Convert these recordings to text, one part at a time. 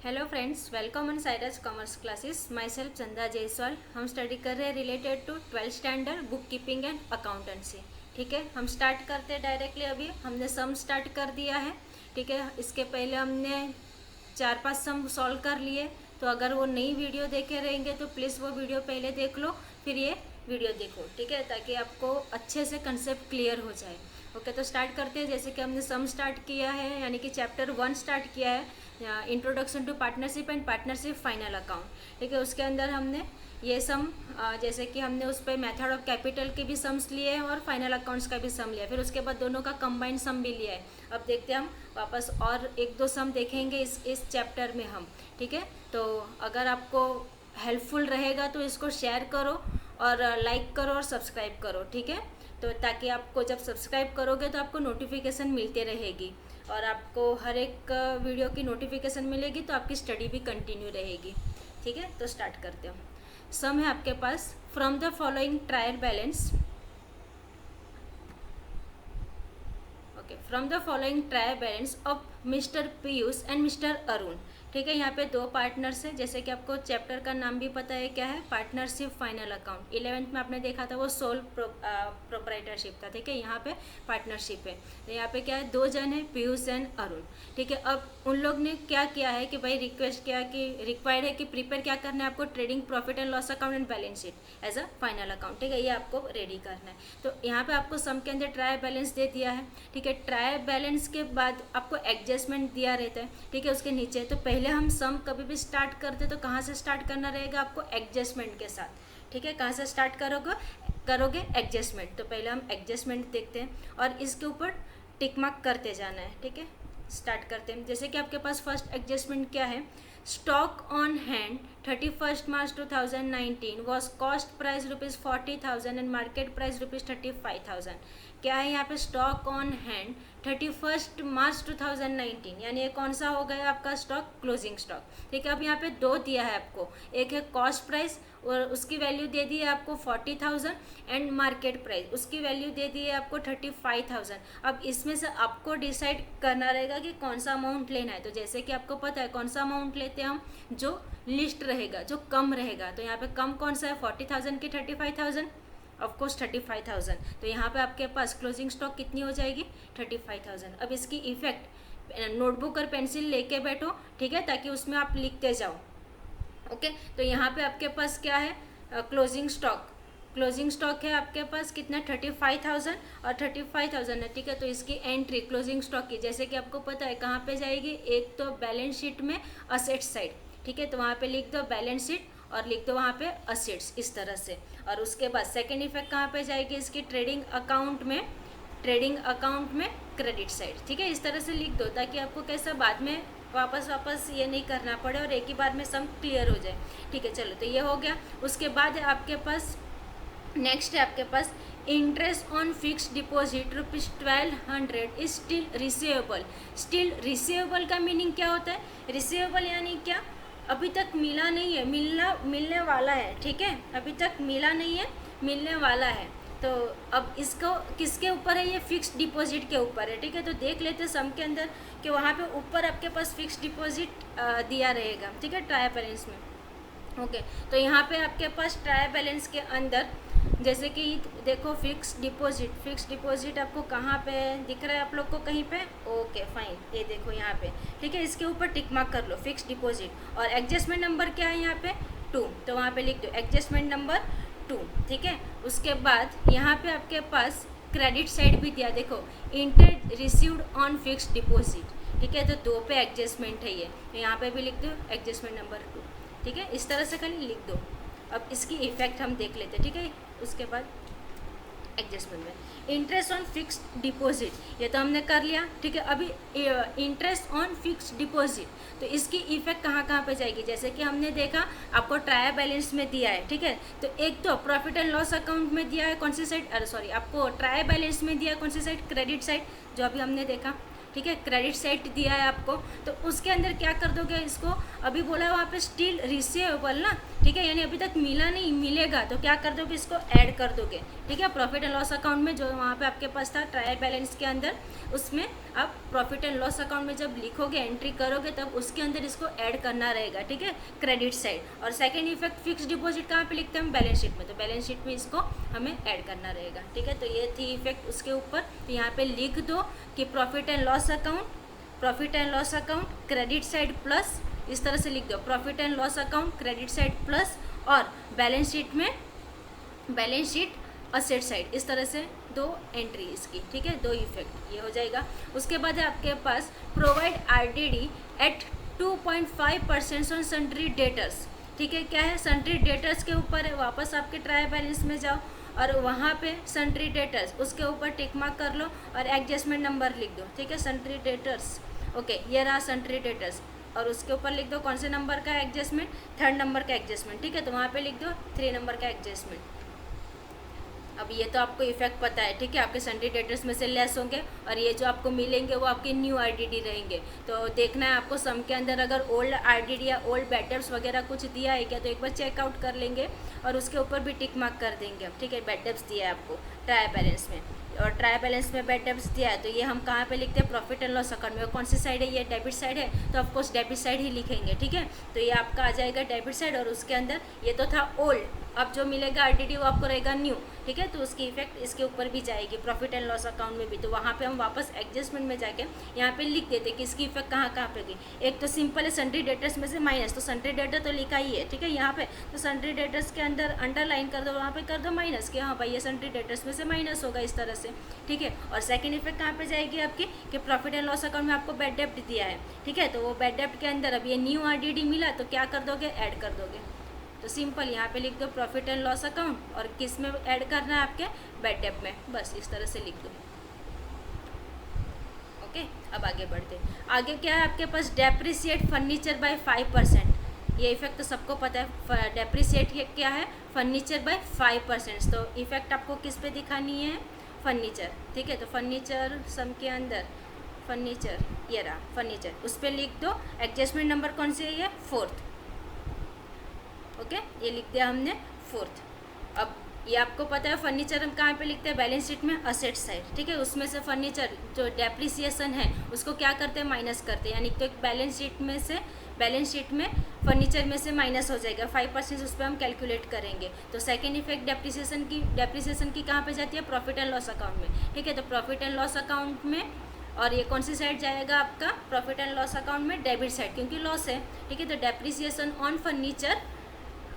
Hello friends, welcome on Cyrus commerce classes. Myself Chanda Jaiswal. हम study कर रहे हैं related to 12th standard book keeping and accountancy. ठीक है, हम स्टार्ट करते हैं डायरेक्टली। अभी हमने सम स्टार्ट कर दिया है। ठीक है, इसके पहले हमने 4-5 सम सॉल्व कर लिए। तो अगर वो नई वीडियो देखे रहेंगे तो प्लीज़ वो वीडियो पहले देख लो, फिर ये वीडियो देखो। ठीक है, ताकि आपको अच्छे से कंसेप्ट क्लियर हो जाए। ओके, तो स्टार्ट करते हैं। जैसे कि हमने सम स्टार्ट किया है, यानी कि चैप्टर 1 स्टार्ट किया है, introduction to partnership and partnership final account. ठीक है, उसके अंदर हमने ये सम जैसे कि हमने उस पर मेथड ऑफ कैपिटल के भी सम्स लिए हैं और फाइनल अकाउंट्स का भी सम लिया, फिर उसके बाद दोनों का कंबाइंड सम भी लिया है। अब देखते हैं हम वापस और एक दो सम देखेंगे इस चैप्टर में हम। ठीक है, तो अगर आपको हेल्पफुल रहेगा तो इसको शेयर करो और लाइक करो और सब्सक्राइब करो। ठीक है, तो ताकि आपको जब सब्सक्राइब करोगे तो आपको नोटिफिकेशन मिलते रहेगी और आपको हर एक वीडियो की नोटिफिकेशन मिलेगी, तो आपकी स्टडी भी कंटिन्यू रहेगी। ठीक है, तो स्टार्ट करते हो। सम है आपके पास, from the following trial balance. Okay, from the following trial balance of mister Piyush and mister Arun. ठीक है, यहाँ पे दो पार्टनर्स हैं। जैसे कि आपको चैप्टर का नाम भी पता है क्या है, पार्टनरशिप फाइनल अकाउंट। 11th में आपने देखा था वो सोल प्रोप्राइटरशिप था। ठीक है, यहाँ पे पार्टनरशिप है। तो यहाँ पे क्या है, दो जन है, पीयूष एंड अरुण। ठीक है, अब उन लोग ने क्या किया है कि भाई रिक्वेस्ट किया कि रिक्वायर्ड है कि प्रिपेयर क्या करना है आपको, trading profit and loss account and balance sheet as a final account. ठीक है, ये आपको रेडी करना है। तो यहाँ पे आपको सम के अंदर ट्रायल बैलेंस दे दिया है। ठीक है, ट्रायल बैलेंस के बाद आपको एडजस्टमेंट दिया रहता है। ठीक है, उसके नीचे तो पहले हम सम कभी भी स्टार्ट करते तो कहाँ से स्टार्ट करना रहेगा आपको, एडजस्टमेंट के साथ। ठीक है, कहाँ से स्टार्ट करोगे एडजस्टमेंट। तो पहले हम एडजस्टमेंट देखते हैं और इसके ऊपर टिक मार्क करते जाना है। ठीक है, स्टार्ट करते हैं। जैसे कि आपके पास फर्स्ट एडजस्टमेंट क्या है, stock on hand 31 March 2019 was cost price ₹40,000 and market price ₹35,000। क्या है यहाँ पे, स्टॉक ऑन हैंड 31 मार्च 2019, यानी ये कौन सा हो गया आपका स्टॉक, क्लोजिंग स्टॉक। ठीक है, अब यहाँ पे दो दिया है आपको, एक है कॉस्ट प्राइस और उसकी वैल्यू दे दी है आपको 40,000 एंड मार्केट प्राइस उसकी वैल्यू दे दी है आपको 35,000। अब इसमें से आपको डिसाइड करना रहेगा कि कौन सा अमाउंट लेना है। तो जैसे कि आपको पता है कौन सा अमाउंट लेते हैं हम, जो लिस्ट रहेगा, जो कम रहेगा। तो यहाँ पे कम कौन सा है, 40,000 की 35,000, ऑफकोर्स 35,000। तो यहाँ पे आपके पास क्लोजिंग स्टॉक कितनी हो जाएगी, 35,000। अब इसकी इफेक्ट नोटबुक और पेंसिल लेके बैठो। ठीक है, ताकि उसमें आप लिखते जाओ। ओके, तो यहाँ पे आपके पास क्या है, क्लोजिंग स्टॉक है आपके पास कितना, 35,000 और 35,000 है। ठीक है, तो इसकी एंट्री क्लोजिंग स्टॉक की जैसे कि आपको पता है कहाँ पे जाएगी, एक तो बैलेंस शीट में असेट साइड। ठीक है, तो वहाँ पे लिख दो बैलेंस शीट और लिख दो वहाँ पे असेट्स, इस तरह से। और उसके बाद सेकेंड इफेक्ट कहाँ पे जाएगी इसकी, ट्रेडिंग अकाउंट में क्रेडिट साइड। ठीक है, इस तरह से लिख दो ताकि आपको कैसा बाद में वापस ये नहीं करना पड़े और एक ही बार में सम क्लियर हो जाए। ठीक है, चलो, तो ये हो गया। उसके बाद आपके पास नेक्स्ट है आपके पास interest on fix deposit ₹1200 is still receivable. Still receivable का मीनिंग क्या होता है, रिसीवेबल यानी क्या, अभी तक मिला नहीं है, मिलने वाला है। ठीक है, अभी तक मिला नहीं है, मिलने वाला है। तो अब इसको किसके ऊपर है, ये फिक्स डिपॉजिट के ऊपर है। ठीक है, तो देख लेते सम के अंदर कि वहाँ पे ऊपर आपके पास फिक्स डिपॉजिट दिया रहेगा। ठीक है, ट्रायल बैलेंस में। ओके, तो यहाँ पे आपके पास ट्रायल बैलेंस के अंदर जैसे कि देखो फिक्स डिपॉजिट आपको कहाँ पे दिख रहा है आप लोग को, कहीं पे, ओके फाइन, ये देखो यहाँ पे। ठीक है, इसके ऊपर टिक मार्क कर लो फिक्स डिपॉजिट। और एडजस्टमेंट नंबर क्या है यहाँ पे, 2, तो वहाँ पे लिख दो एडजस्टमेंट नंबर 2। ठीक है, उसके बाद यहाँ पे आपके पास क्रेडिट साइड भी दिया, देखो interest received on fix deposit. ठीक है, तो 2 पे एडजस्टमेंट है ये, तो यहाँ पे भी लिख दो एडजस्टमेंट नंबर 2। ठीक है, इस तरह से खाली लिख दो। अब इसकी इफेक्ट हम देख लेते हैं। ठीक है, उसके बाद एडजस्टमेंट में इंटरेस्ट ऑन फिक्स डिपॉजिट ये तो हमने कर लिया। ठीक है, अभी इंटरेस्ट ऑन फिक्स डिपॉजिट, तो इसकी इफेक्ट कहाँ कहाँ पे जाएगी, जैसे कि हमने देखा आपको ट्रायल बैलेंस में दिया है। ठीक है, तो एक तो प्रॉफिट एंड लॉस अकाउंट में दिया है कौन सी साइड, आपको ट्रायल बैलेंस में दिया है कौन सी साइड, क्रेडिट साइड, जो अभी हमने देखा। ठीक है, क्रेडिट साइड दिया है आपको, तो उसके अंदर क्या कर दोगे इसको, अभी बोला है वहाँ पे स्टिल रिसीवेबल ना, ठीक है, यानी अभी तक मिला नहीं, मिलेगा तो क्या कर दोगे, इसको ऐड कर दोगे। ठीक है, प्रॉफिट एंड लॉस अकाउंट में जो वहाँ पे आपके पास था ट्रायल बैलेंस के अंदर, उसमें आप प्रॉफिट एंड लॉस अकाउंट में जब लिखोगे, एंट्री करोगे, तब उसके अंदर इसको ऐड करना रहेगा। ठीक है, क्रेडिट साइड। और सेकेंड इफेक्ट फिक्स डिपॉजिट कहाँ पे लिखते हैं हम, बैलेंस शीट में, तो बैलेंस शीट में इसको हमें ऐड करना रहेगा। ठीक है, तो ये थी इफेक्ट उसके ऊपर। तो यहाँ पे लिख दो कि profit and loss account, profit and loss account credit side plus, इस तरह से लिख दो, profit and loss account credit side plus, और बैलेंस शीट में बैलेंस शीट असेट साइड, इस तरह से दो एंट्री इसकी। ठीक है, दो इफेक्ट ये हो जाएगा। उसके बाद है आपके पास provide RDD at 2.5% on sundry debtors. ठीक है, क्या है, सन्ड्री डेटर्स के ऊपर है, वापस आपके ट्रायल बैलेंस में जाओ और वहाँ पे सन्ड्री डेटर्स, उसके ऊपर टिक मार्क कर लो और एडजस्टमेंट नंबर लिख दो। ठीक है, सन्ड्री डेटर्स, ओके, ये रहा सन्ड्री डेटर्स, और उसके ऊपर लिख दो कौन से नंबर का एडजस्टमेंट, 3rd नंबर का एडजस्टमेंट। ठीक है, तो वहाँ पे लिख दो 3 नंबर का एडजस्टमेंट। अब ये तो आपको इफेक्ट पता है। ठीक है, आपके सन्ड्री डेटर्स में से लेस होंगे, और ये जो आपको मिलेंगे वो आपके न्यू आरडीडी रहेंगे। तो देखना है आपको सम के अंदर अगर ओल्ड आरडीडी या ओल्ड बैड डेब्ट्स वगैरह कुछ दिया है क्या, तो एक बार चेकआउट कर लेंगे और उसके ऊपर भी टिक मार्क कर देंगे हम। ठीक है, बैड डेब्ट्स दिया है आपको ट्रायल बैलेंस में, और ट्रायल बैलेंस में बैड डेब्ट्स दिया है, तो ये हम कहाँ पे लिखते हैं, प्रॉफिट एंड लॉस अकाउंट में। कौन सी साइड है, ये डेबिट साइड है, तो ऑफकोर्स डेबिट साइड ही लिखेंगे। ठीक है, तो ये आपका आ जाएगा डेबिट साइड, और उसके अंदर ये तो था ओल्ड, अब जो मिलेगा आरडीडी वो आपको रहेगा न्यू। ठीक है, तो उसकी इफेक्ट इसके ऊपर भी जाएगी, प्रॉफिट एंड लॉस अकाउंट में भी। तो वहाँ पे हम वापस एडजस्टमेंट में जाके यहाँ पे लिख देते कि इसकी इफेक्ट कहाँ पे गई। एक तो सिंपल है सन्ड्री डेटर्स में से माइनस, तो सन्ड्री डेटर तो लिखा ही है। ठीक है, यहाँ पे तो सन्ड्री डेटर्स के अंदर अंडरलाइन कर दो, वहाँ पे कर दो माइनस, कि हाँ भाई ये सन्ड्री डेटर्स में से माइनस होगा, इस तरह से। ठीक है, और सेकंड इफेक्ट कहाँ पे जाएगी आपकी, कि प्रॉफिट एंड लॉस अकाउंट में आपको बैड डेब्ट दिया है। ठीक है, तो वो बैड डेब्ट के अंदर अब ये न्यू आरडीडी मिला, तो क्या कर दोगे, ऐड कर दोगे। तो सिंपल यहाँ पे लिख दो प्रॉफिट एंड लॉस अकाउंट, और किस में ऐड करना है, आपके बैड डेब्ट में, बस इस तरह से लिख दो। ओके, अब आगे बढ़ते हैं। आगे क्या है आपके पास, डेप्रिसिएट फर्नीचर बाय 5%। ये इफेक्ट तो सबको पता है, डेप्रिसिएट क्या है, फर्नीचर बाय 5%। तो इफेक्ट आपको किस पे दिखानी है, फर्नीचर। ठीक है, तो फर्नीचर सम के अंदर फर्नीचर, ये रहा फर्नीचर, उस पर लिख दो एडजस्टमेंट नंबर कौन सी है, ये 4th। ओके, ये लिख दिया हमने 4th। अब ये आपको पता है फर्नीचर हम कहाँ पे लिखते हैं, बैलेंस शीट में असेट साइड। ठीक है, उसमें से फर्नीचर जो डेप्रिसिएशन है उसको क्या करते हैं, माइनस करते हैं, यानी तो एक बैलेंस शीट में फर्नीचर में से माइनस हो जाएगा 5%, उस पर हम कैलकुलेट करेंगे। तो सेकेंड इफेक्ट डेप्रिसिएशन की कहाँ पे जाती है, प्रॉफिट एंड लॉस अकाउंट में। ठीक है, तो प्रॉफिट एंड लॉस अकाउंट में, और ये कौन सी साइड जाएगा आपका, प्रॉफिट एंड लॉस अकाउंट में डेबिट साइड, क्योंकि लॉस है। ठीक है, तो डेप्रिसिएशन ऑन फर्नीचर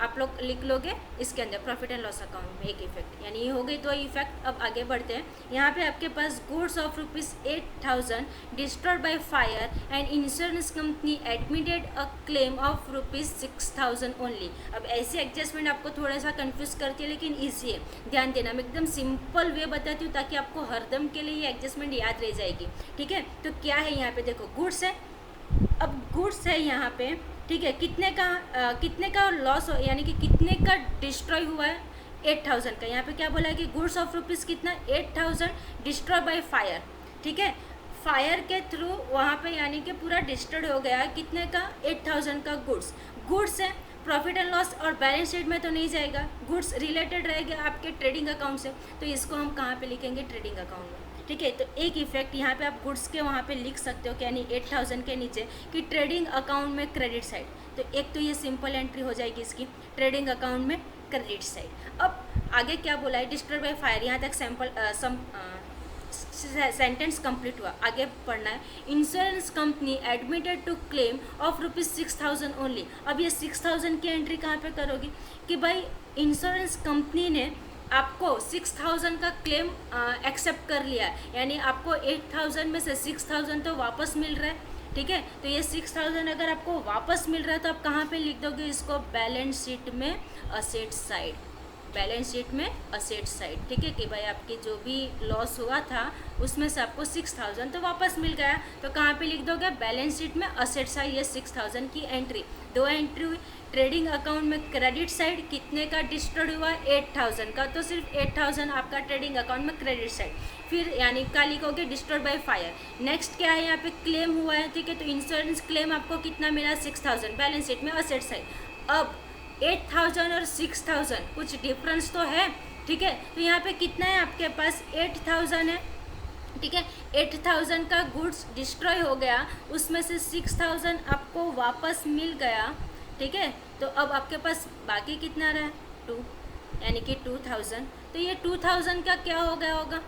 आप लोग लिख लोगे इसके अंदर प्रॉफिट एंड लॉस अकाउंट में, एक इफेक्ट, यानी ये हो गई दो इफेक्ट। अब आगे बढ़ते हैं। यहाँ पे आपके पास goods of ₹8,000 destroyed by fire and insurance company admitted a claim of ₹6,000 only. अब ऐसी एडजस्टमेंट आपको थोड़ा सा कंफ्यूज करती है, लेकिन ईजी है, ध्यान देना। मैं एकदम सिंपल वे बताती हूँ ताकि आपको हरदम के लिए ये एडजस्टमेंट याद रह जाएगी। ठीक है, तो क्या है यहाँ पे, देखो गुड्स है, अब गुड्स है यहाँ पे। ठीक है, कितने का लॉस हो, यानी कि कितने का डिस्ट्रॉय हुआ है, 8,000 का। यहाँ पे क्या बोला है कि गुड्स ऑफ रुपीज़ कितना, 8,000 डिस्ट्रॉय बाय फायर। ठीक है, फायर के थ्रू वहाँ पे यानी कि पूरा डिस्ट्रॉय हो गया, कितने का, 8,000 का गुड्स है। प्रॉफिट एंड लॉस और बैलेंस शीट में तो नहीं जाएगा, गुड्स रिलेटेड रहेगा आपके ट्रेडिंग अकाउंट से, तो इसको हम कहाँ पे लिखेंगे, ट्रेडिंग अकाउंट में। ठीक है, तो एक इफेक्ट यहाँ पे आप गुड्स के वहाँ पे लिख सकते हो कि यानी 8,000 के नीचे कि ट्रेडिंग अकाउंट में क्रेडिट साइड। तो एक तो ये सिंपल एंट्री हो जाएगी इसकी, ट्रेडिंग अकाउंट में क्रेडिट साइड। अब आगे क्या बोला है, डिस्ट्रॉयड बाय फायर, यहाँ तक सेंटेंस कंप्लीट हुआ। आगे पढ़ना है, insurance company admitted to claim of ₹6,000 only. अब ये 6,000 की एंट्री कहाँ पे करोगी कि भाई इंश्योरेंस कंपनी ने आपको 6,000 का क्लेम एक्सेप्ट कर लिया, यानी आपको 8,000 में से 6,000 तो वापस मिल रहा है। ठीक है, तो ये 6,000 अगर आपको वापस मिल रहा है तो आप कहाँ पे लिख दोगे इसको, बैलेंस शीट में असेट साइड, बैलेंस शीट में असेट साइड। ठीक है, कि भाई आपकी जो भी लॉस हुआ था उसमें से आपको 6,000 तो वापस मिल गया, तो कहाँ पे लिख दोगे, बैलेंस शीट में असेट साइड, ये 6,000 की एंट्री। दो एंट्री हुई, ट्रेडिंग अकाउंट में क्रेडिट साइड कितने का डिस्ट्रॉय हुआ, 8,000 का, तो सिर्फ 8,000 आपका ट्रेडिंग अकाउंट में क्रेडिट साइड। फिर यानी क्या लिखोगे, डिस्ट्रॉयड बाय फायर। नेक्स्ट क्या है, यहाँ पे क्लेम हुआ है। ठीक है, तो इंश्योरेंस क्लेम आपको कितना मिला, 6,000, बैलेंस शीट में असेट साइड। अब 8,000 और 6,000 कुछ डिफरेंस तो है, ठीक है। तो यहाँ पे कितना है आपके पास, 8,000 है, ठीक है। 8,000 का गुड्स डिस्ट्रॉय हो गया, उसमें से 6,000 आपको वापस मिल गया, ठीक है। तो अब आपके पास बाकी कितना रहा, 2, यानी कि 2,000। तो ये 2,000 का क्या हो गया होगा,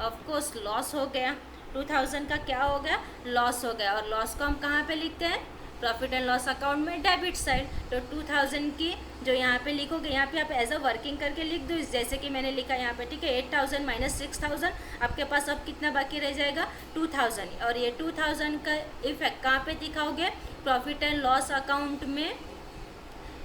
ऑफ कोर्स लॉस हो गया। 2,000 का क्या हो गया, लॉस हो गया। और लॉस को हम कहाँ पे लिखते हैं, प्रॉफिट एंड लॉस अकाउंट में डेबिट साइड। तो 2,000 की जो यहाँ पे लिखोगे, यहाँ पे आप एज अ वर्किंग करके लिख दो, जैसे कि मैंने लिखा यहाँ पे, ठीक है। 8,000 माइनस 6,000, आपके पास अब कितना बाकी रह जाएगा, 2,000। और ये 2,000 का इफेक्ट कहाँ पे दिखाओगे, प्रॉफिट एंड लॉस अकाउंट में,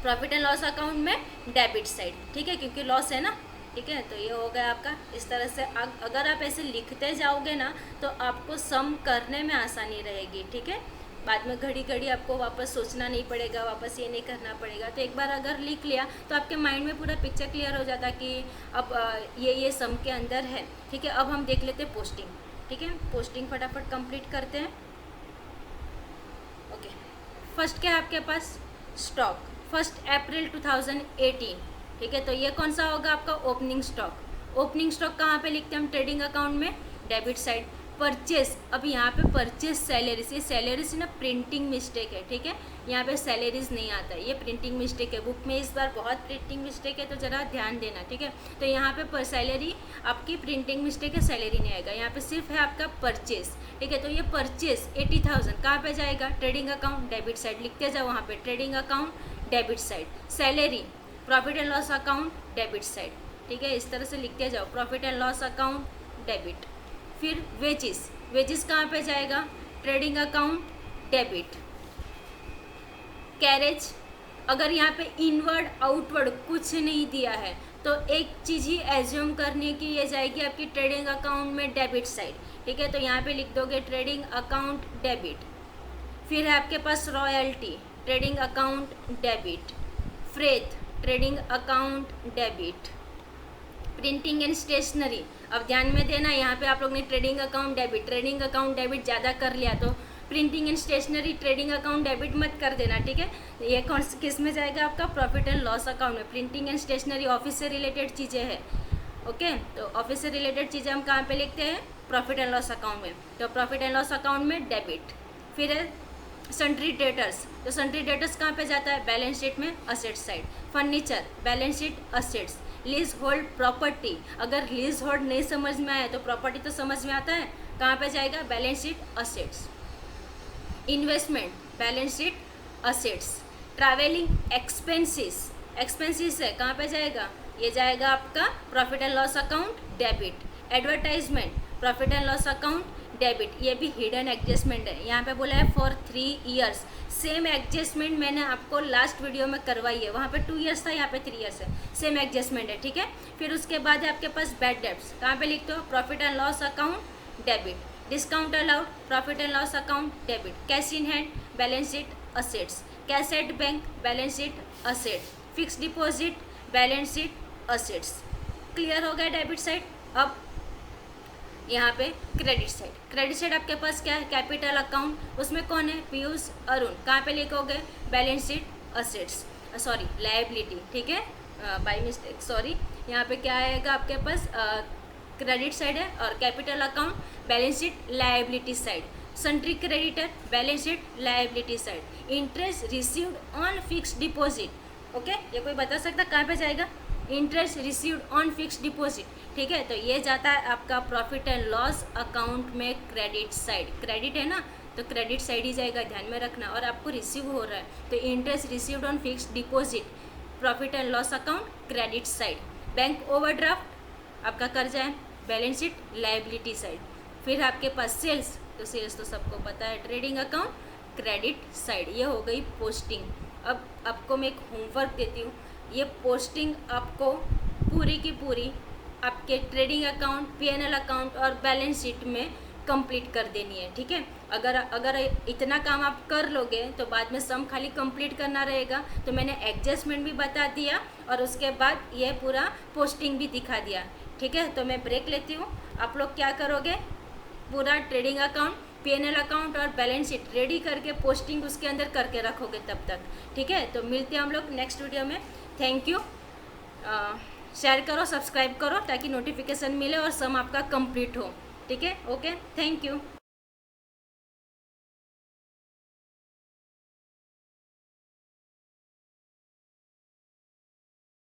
प्रॉफिट एंड लॉस अकाउंट में डेबिट साइड, ठीक है, क्योंकि लॉस है ना, ठीक है। तो ये हो गया आपका। इस तरह से अगर आप ऐसे लिखते जाओगे ना तो आपको सम करने में आसानी रहेगी, ठीक है। बाद में घड़ी घड़ी आपको वापस सोचना नहीं पड़ेगा, वापस ये नहीं करना पड़ेगा। तो एक बार अगर लिख लिया तो आपके माइंड में पूरा पिक्चर क्लियर हो जाता कि अब ये सम के अंदर है, ठीक है। अब हम देख लेते हैं पोस्टिंग, ठीक है। पोस्टिंग फटाफट कंप्लीट करते हैं। ओके, फर्स्ट क्या है आपके पास, स्टॉक, 1 अप्रैल 2018, ठीक है। तो ये कौन सा होगा आपका, ओपनिंग स्टॉक। ओपनिंग स्टॉक कहाँ पे लिखते हैं हम, ट्रेडिंग अकाउंट में, डेबिट साइड। परचेस, अब यहाँ पे परचेस सैलरीज, ये सैलरीज ना प्रिंटिंग मिस्टेक है, ठीक है। यहाँ पे सैलरीज नहीं आता है, ये प्रिंटिंग मिस्टेक है। बुक में इस बार बहुत प्रिंटिंग मिस्टेक है, तो ज़रा ध्यान देना, ठीक है। तो यहाँ पे पर सैलरी आपकी प्रिंटिंग मिस्टेक है, सैलरी नहीं आएगा। यहाँ पे सिर्फ है आपका परचेस, ठीक है। तो ये परचेस 80,000 कहाँ पे जाएगा, ट्रेडिंग अकाउंट डेबिट साइड, लिखते जाओ वहाँ पे, trading account debit side. Salary profit and loss account debit side, ठीक है। इस तरह से लिखते जाओ, profit and loss account debit. फिर वेजेस, वेजेस कहाँ पे जाएगा, ट्रेडिंग अकाउंट डेबिट। कैरेज, अगर यहाँ पे इनवर्ड आउटवर्ड कुछ नहीं दिया है तो एक चीज़ ही एज्यूम करनी कि ये जाएगी आपकी ट्रेडिंग अकाउंट में डेबिट साइड, ठीक है। तो यहाँ पे लिख दोगे ट्रेडिंग अकाउंट डेबिट। फिर है आपके पास royalty, trading account debit. Freight, trading account debit. Printing and stationery, अब ध्यान में देना, यहाँ पे आप लोग ने ट्रेडिंग अकाउंट डेबिट ज़्यादा कर लिया तो printing and stationery trading account debit मत कर देना, ठीक है। ये कौन किस में जाएगा आपका, प्रॉफिट एंड लॉस अकाउंट में। प्रिंटिंग एंड स्टेशनरी ऑफिस से रिलेटेड चीज़ें हैं, ओके। तो ऑफिस से रिलेटेड चीज़ें हम कहाँ पे लिखते हैं, प्रॉफिट एंड लॉस अकाउंट में। तो प्रॉफिट एंड लॉस अकाउंट में डेबिट। फिर है सन्ट्री डेटर्स, तो सन्ट्री डेटर्स कहाँ पे जाता है, बैलेंस शीट में asset side. Furniture balance sheet assets. Lease hold property, अगर लीज होल्ड नहीं समझ में आए तो प्रॉपर्टी तो समझ में आता है, कहाँ पे जाएगा, balance sheet assets. Investment balance sheet assets. Travelling expenses, expenses है, कहाँ पे जाएगा, ये जाएगा आपका profit and loss account debit. Advertisement profit and loss account debit, ये भी हिडन एडजस्टमेंट है। यहाँ पे बोला है फॉर 3 ईयर्स, सेम एडजस्टमेंट मैंने आपको लास्ट वीडियो में करवाई है, वहाँ पे 2 ईयर्स था, यहाँ पे 3 ईयर्स है, सेम एडजस्टमेंट है, ठीक है। फिर उसके बाद है आपके पास बैड डेब्ट्स, कहाँ पे लिखते हो, profit and loss account debit. Discount allowed profit and loss account debit. Cash in hand balance sheet assets. Cash at bank balance sheet asset. Fix deposit balance sheet assets. Clear हो गया debit side. अब यहाँ पे credit side, credit side आपके पास क्या है, capital account, उसमें कौन है, पीयूष अरुण, कहाँ पे लिखोगे, balance sheet assets, sorry liability, ठीक है, बाय मिस्टेक सॉरी। यहाँ पे क्या आएगा आपके पास, क्रेडिट साइड है, और capital account balance sheet liability side. Sundry creditor balance sheet liability side. Interest received on fix deposit, okay, ये कोई बता सकता कहाँ पे जाएगा, interest received on fix deposit, ठीक है। तो ये जाता है आपका प्रॉफिट एंड लॉस अकाउंट में क्रेडिट साइड, क्रेडिट है ना तो क्रेडिट साइड ही जाएगा, ध्यान में रखना। और आपको रिसीव हो रहा है तो interest received on fix deposit, profit and loss account credit side. Bank overdraft आपका कर्जा है, बैलेंस शीट लायबिलिटी साइड। फिर आपके पास सेल्स, तो सेल्स तो सबको पता है, ट्रेडिंग अकाउंट क्रेडिट साइड। ये हो गई पोस्टिंग। अब आपको मैं एक होमवर्क देती हूँ, ये पोस्टिंग आपको पूरी की पूरी आपके ट्रेडिंग अकाउंट, पीएनएल अकाउंट और बैलेंस शीट में कंप्लीट कर देनी है, ठीक है। अगर इतना काम आप कर लोगे तो बाद में सम खाली कंप्लीट करना रहेगा। तो मैंने एडजस्टमेंट भी बता दिया और उसके बाद ये पूरा पोस्टिंग भी दिखा दिया, ठीक है। तो मैं ब्रेक लेती हूँ, आप लोग क्या करोगे, पूरा ट्रेडिंग अकाउंट, P&L अकाउंट और बैलेंस शीट रेडी करके पोस्टिंग उसके अंदर करके रखोगे तब तक। ठीक है, तो मिलते हैं हम लोग नेक्स्ट वीडियो में। Thank you. शेयर करो, सब्सक्राइब करो ताकि नोटिफिकेशन मिले और सम आपका कंप्लीट हो। ठीक है, ओके, थैंक यू।